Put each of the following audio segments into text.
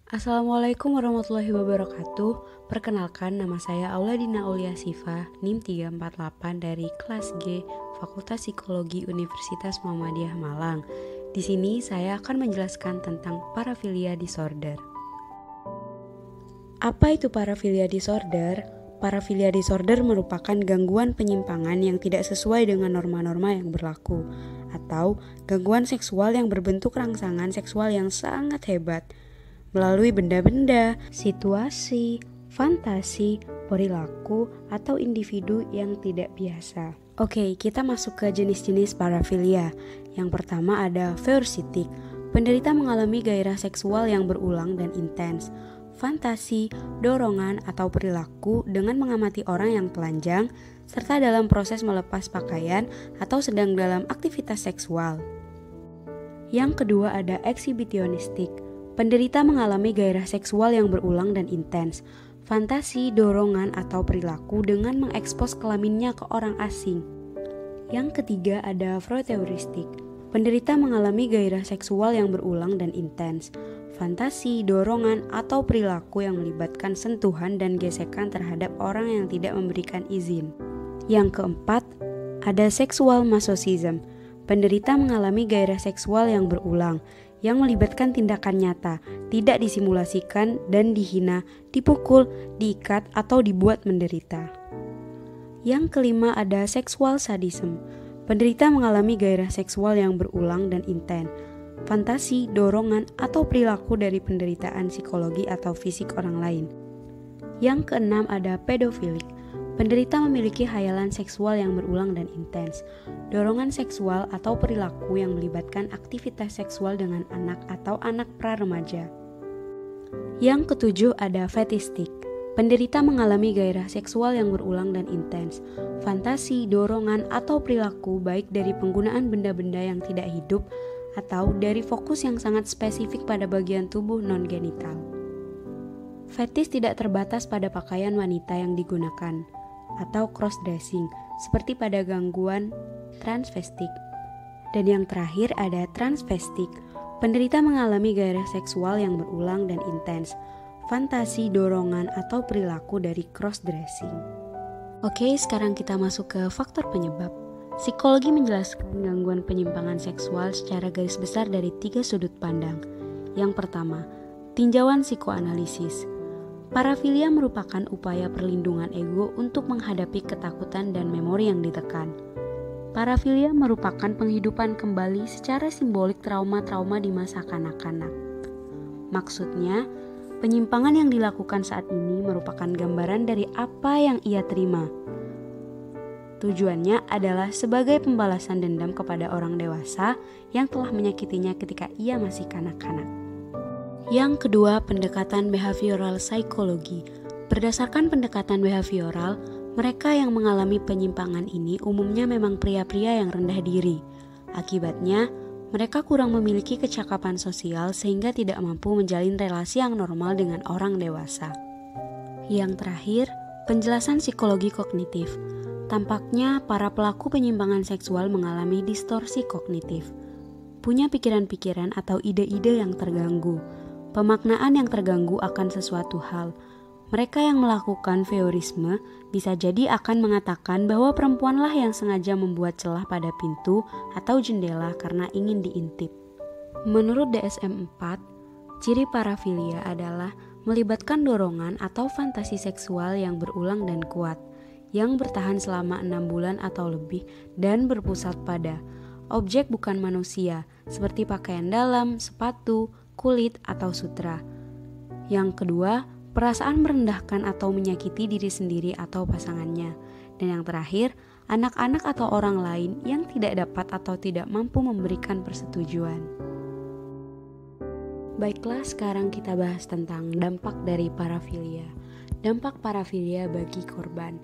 Assalamualaikum warahmatullahi wabarakatuh. Perkenalkan, nama saya Auladina Aulia Sifa, NIM 348 dari kelas G, Fakultas Psikologi Universitas Muhammadiyah Malang. Di sini saya akan menjelaskan tentang paraphilia disorder. Apa itu paraphilia disorder? Paraphilia disorder merupakan gangguan penyimpangan yang tidak sesuai dengan norma-norma yang berlaku, atau gangguan seksual yang berbentuk rangsangan seksual yang sangat hebat melalui benda-benda, situasi, fantasi, perilaku, atau individu yang tidak biasa. Oke, kita masuk ke jenis-jenis paraphilia. Yang pertama ada voyeuristik. Penderita mengalami gairah seksual yang berulang dan intens. Fantasi, dorongan, atau perilaku dengan mengamati orang yang telanjang, serta dalam proses melepas pakaian atau sedang dalam aktivitas seksual. Yang kedua ada eksibisionistik. Penderita mengalami gairah seksual yang berulang dan intens, fantasi, dorongan, atau perilaku dengan mengekspos kelaminnya ke orang asing. Yang ketiga ada voyeuristik. Penderita mengalami gairah seksual yang berulang dan intens, fantasi, dorongan, atau perilaku yang melibatkan sentuhan dan gesekan terhadap orang yang tidak memberikan izin. Yang keempat ada seksual masochism. Penderita mengalami gairah seksual yang berulang, yang melibatkan tindakan nyata, tidak disimulasikan dan dihina, dipukul, diikat, atau dibuat menderita. Yang kelima ada seksual sadism. Penderita mengalami gairah seksual yang berulang dan intens, fantasi, dorongan, atau perilaku dari penderitaan psikologi atau fisik orang lain. Yang keenam ada pedofilik. Penderita memiliki khayalan seksual yang berulang dan intens, dorongan seksual atau perilaku yang melibatkan aktivitas seksual dengan anak atau anak pra-remaja. Yang ketujuh ada fetistik. Penderita mengalami gairah seksual yang berulang dan intens, fantasi, dorongan, atau perilaku baik dari penggunaan benda-benda yang tidak hidup atau dari fokus yang sangat spesifik pada bagian tubuh non-genital. Fetis tidak terbatas pada pakaian wanita yang digunakan atau cross-dressing seperti pada gangguan transvestik. Dan yang terakhir ada transvestik. Penderita mengalami gairah seksual yang berulang dan intens, fantasi, dorongan, atau perilaku dari cross-dressing. Oke, sekarang kita masuk ke faktor penyebab. Psikologi menjelaskan gangguan penyimpangan seksual secara garis besar dari 3 sudut pandang. Yang pertama, tinjauan psikoanalisis. Paraphilia merupakan upaya perlindungan ego untuk menghadapi ketakutan dan memori yang ditekan. Paraphilia merupakan penghidupan kembali secara simbolik trauma-trauma di masa kanak-kanak. Maksudnya, penyimpangan yang dilakukan saat ini merupakan gambaran dari apa yang ia terima. Tujuannya adalah sebagai pembalasan dendam kepada orang dewasa yang telah menyakitinya ketika ia masih kanak-kanak. Yang kedua, pendekatan behavioral psychology. Berdasarkan pendekatan behavioral, mereka yang mengalami penyimpangan ini umumnya memang pria-pria yang rendah diri. Akibatnya, mereka kurang memiliki kecakapan sosial sehingga tidak mampu menjalin relasi yang normal dengan orang dewasa. Yang terakhir, penjelasan psikologi kognitif. Tampaknya para pelaku penyimpangan seksual mengalami distorsi kognitif, punya pikiran-pikiran atau ide-ide yang terganggu, pemaknaan yang terganggu akan sesuatu hal. Mereka yang melakukan voyeurisme bisa jadi akan mengatakan bahwa perempuanlah yang sengaja membuat celah pada pintu atau jendela karena ingin diintip. Menurut DSM-4, ciri paraphilia adalah melibatkan dorongan atau fantasi seksual yang berulang dan kuat, yang bertahan selama 6 bulan atau lebih dan berpusat pada objek bukan manusia, seperti pakaian dalam, sepatu, kulit, atau sutra. Yang kedua, perasaan merendahkan atau menyakiti diri sendiri atau pasangannya. Dan yang terakhir, anak-anak atau orang lain yang tidak dapat atau tidak mampu memberikan persetujuan. Baiklah, sekarang kita bahas tentang dampak dari paraphilia. Dampak paraphilia bagi korban.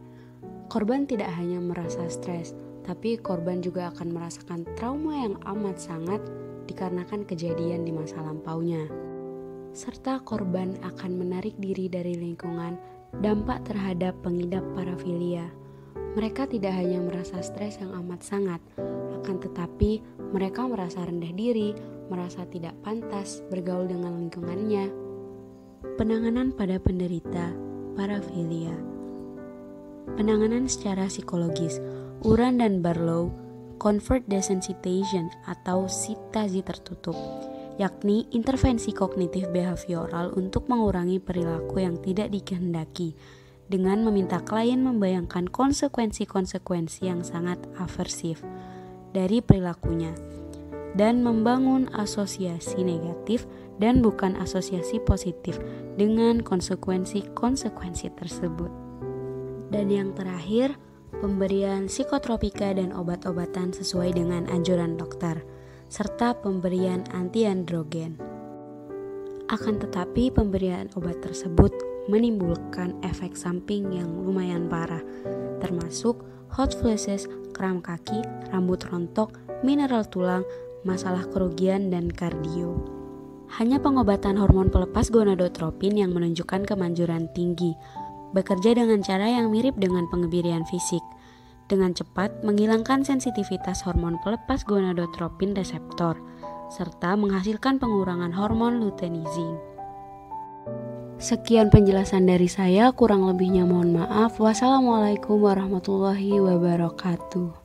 Korban tidak hanya merasa stres, tapi korban juga akan merasakan trauma yang amat sangat dikarenakan kejadian di masa lampaunya. Serta korban akan menarik diri dari lingkungan. Dampak terhadap pengidap paraphilia. Mereka tidak hanya merasa stres yang amat sangat, akan tetapi mereka merasa rendah diri, merasa tidak pantas bergaul dengan lingkungannya. Penanganan pada penderita parafilia. Penanganan secara psikologis. Uran dan Barlow Covert Desensitization atau SITAZI tertutup, yakni intervensi kognitif behavioral untuk mengurangi perilaku yang tidak dikehendaki dengan meminta klien membayangkan konsekuensi-konsekuensi yang sangat aversif dari perilakunya dan membangun asosiasi negatif dan bukan asosiasi positif dengan konsekuensi-konsekuensi tersebut. Dan yang terakhir, pemberian psikotropika dan obat-obatan sesuai dengan anjuran dokter, serta pemberian antiandrogen. Akan tetapi pemberian obat tersebut menimbulkan efek samping yang lumayan parah, termasuk hot flashes, kram kaki, rambut rontok, mineral tulang, masalah kerugian, dan kardio. Hanya pengobatan hormon pelepas gonadotropin yang menunjukkan kemanjuran tinggi, bekerja dengan cara yang mirip dengan pengebirian fisik, dengan cepat menghilangkan sensitivitas hormon pelepas gonadotropin reseptor, serta menghasilkan pengurangan hormon luteinizing. Sekian penjelasan dari saya, kurang lebihnya mohon maaf. Wassalamualaikum warahmatullahi wabarakatuh.